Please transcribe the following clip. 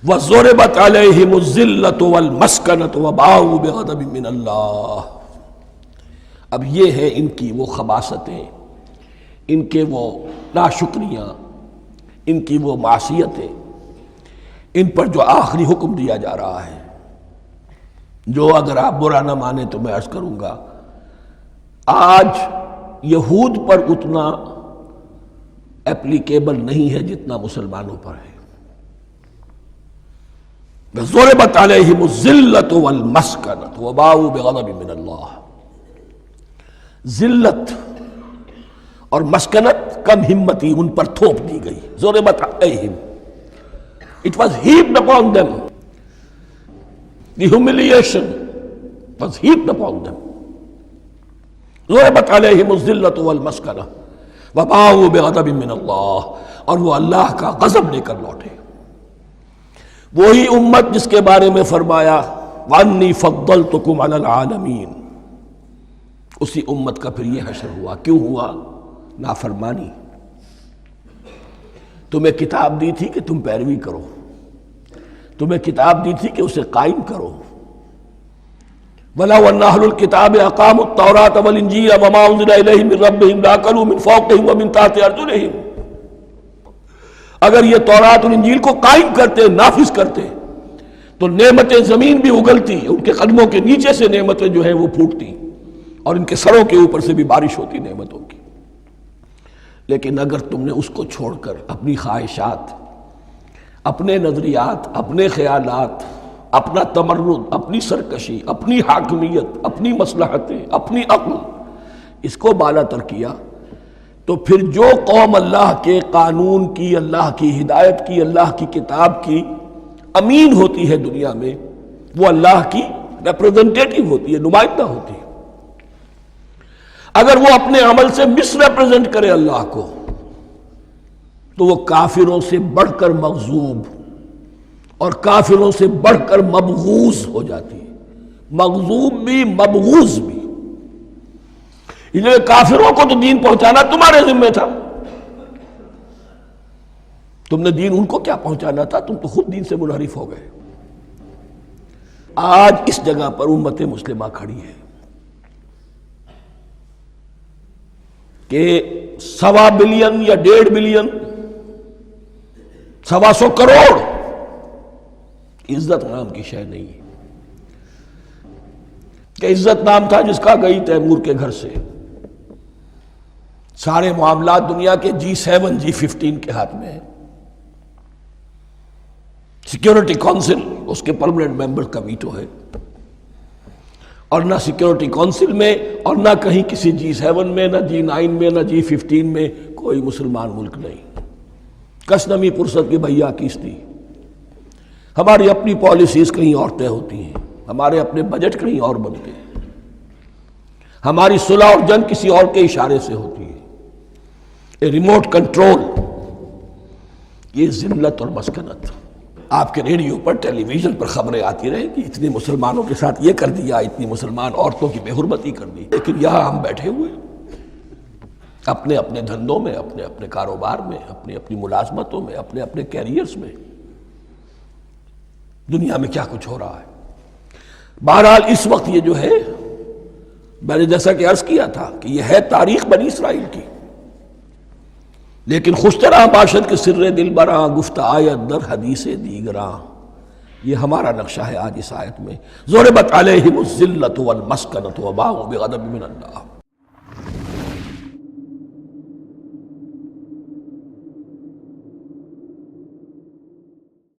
وَضُرِبَتْ عَلَيْهِمُ الذِّلَّةُ وَالْمَسْكَنَةُ وَبَاءُوا بِغَضَبٍ مِّنَ اللَّهِ۔ اب یہ ہے ان کی وہ خباثتیں، ان کے وہ ناشکریاں، ان کی وہ معصیتیں، ان پر جو آخری حکم دیا جا رہا ہے، جو اگر آپ برا نہ مانیں تو میں عرض کروں گا آج یہود پر اتنا اپلیکیبل نہیں ہے جتنا مسلمانوں پر ہے۔ ضربت علیہم الذلۃ والمسکنۃ وباؤوا بغضب من اللہ۔ ذلت اور مسکنت، کم ہمتی ان پر تھوپ دی گئی۔ ضربت علیہم، it was heaped upon them. The humiliation was heaped upon them. ضربت علیہم الذلۃ والمسکنۃ وباؤوا بغضب من اللہ، اور وہ اللہ کا غضب لے کر لوٹے۔ وہی امت جس کے بارے میں فرمایا وَأَنِّي فَضَّلْتُكُمْ عَلَى الْعَالَمِينَ، اسی امت کا پھر یہ حشر ہوا۔ کیوں ہوا؟ نافرمانی۔ تمہیں کتاب دی تھی کہ تم پیروی کرو، تمہیں کتاب دی تھی کہ اسے قائم کرو۔ وَلَوْ أَنَّ أَهْلَ الْكِتَابِ أَقَامُوا التَّوْرَاةَ وَالْإِنْجِيلَ وَمَا أُنزِلَ إِلَيْهِمْ مِنْ رَبِّهِمْ لَأَكَلُوا مِنْ فَوْقِهِمْ وَمِنْ تَحْتِ أَرْجُلِهِمْ۔ اگر یہ تورات اور انجیل کو قائم کرتے، نافذ کرتے، تو نعمتیں زمین بھی اگلتی، ان کے قدموں کے نیچے سے نعمتیں جو ہیں وہ پھوٹتی، اور ان کے سروں کے اوپر سے بھی بارش ہوتی نعمتوں کی۔ لیکن اگر تم نے اس کو چھوڑ کر اپنی خواہشات، اپنے نظریات، اپنے خیالات، اپنا تمرد، اپنی سرکشی، اپنی حاکمیت، اپنی مصلحتیں، اپنی عقل، اس کو بالا تر کیا، تو پھر جو قوم اللہ کے قانون کی، اللہ کی ہدایت کی، اللہ کی کتاب کی امین ہوتی ہے دنیا میں، وہ اللہ کی ریپریزنٹیٹیو ہوتی ہے، نمائندہ ہوتی ہے۔ اگر وہ اپنے عمل سے مس ریپریزنٹ کرے اللہ کو، تو وہ کافروں سے بڑھ کر مغضوب اور کافروں سے بڑھ کر مبغوض ہو جاتی ہے۔ مغضوب بھی، مبغوض بھی۔ یہ کافروں کو تو دین پہنچانا تمہارے ذمہ تھا، تم نے دین ان کو کیا پہنچانا تھا، تم تو خود دین سے منحرف ہو گئے۔ آج اس جگہ پر امت مسلمہ کھڑی ہے کہ 1.25 بلین یا 1.5 بلین، 125 کروڑ عزت نام کی شے نہیں ہے، کہ عزت نام تھا جس کا گئی تیمور کے گھر سے۔ سارے معاملات دنیا کے G7 G15 کے ہاتھ میں ہیں۔ سیکیورٹی کونسل اس کے پرماننٹ ممبر کا ویٹو ہے، اور نہ سیکیورٹی کونسل میں اور نہ کہیں کسی G7 میں، نہ G9 میں، نہ G15 میں کوئی مسلمان ملک نہیں۔ کس نمی پرست کی بھیا کیستی۔ ہماری اپنی پالیسیز کہیں اور طے ہوتی ہیں، ہمارے اپنے بجٹ کہیں اور بنتے ہیں، ہماری صلح اور جنگ کسی اور کے اشارے سے ہوتی ہے۔ ریموٹ کنٹرول، یہ ذلت اور مسکنت۔ آپ کے ریڈیو پر، ٹیلی ویژن پر خبریں آتی رہیں کہ اتنے مسلمانوں کے ساتھ یہ کر دیا، اتنی مسلمان عورتوں کی بے حرمتی کر دی، لیکن یہاں ہم بیٹھے ہوئے اپنے اپنے دھندوں میں، اپنے اپنے کاروبار میں، اپنی اپنی ملازمتوں میں، اپنے اپنے کیریئرز میں۔ دنیا میں کیا کچھ ہو رہا ہے۔ بہرحال اس وقت یہ جو ہے، میں نے جیسا کہ عرض کیا تھا کہ یہ ہے تاریخ بنی اسرائیل کی، لیکن خوشترا باشد کے سر دل براں، گفت آیت در حدیث دیگراں، یہ ہمارا نقشہ ہے آج اس آیت میں۔ ضربت علیہم الذلۃ والمسکنۃ وباؤوا بغضب من اللہ۔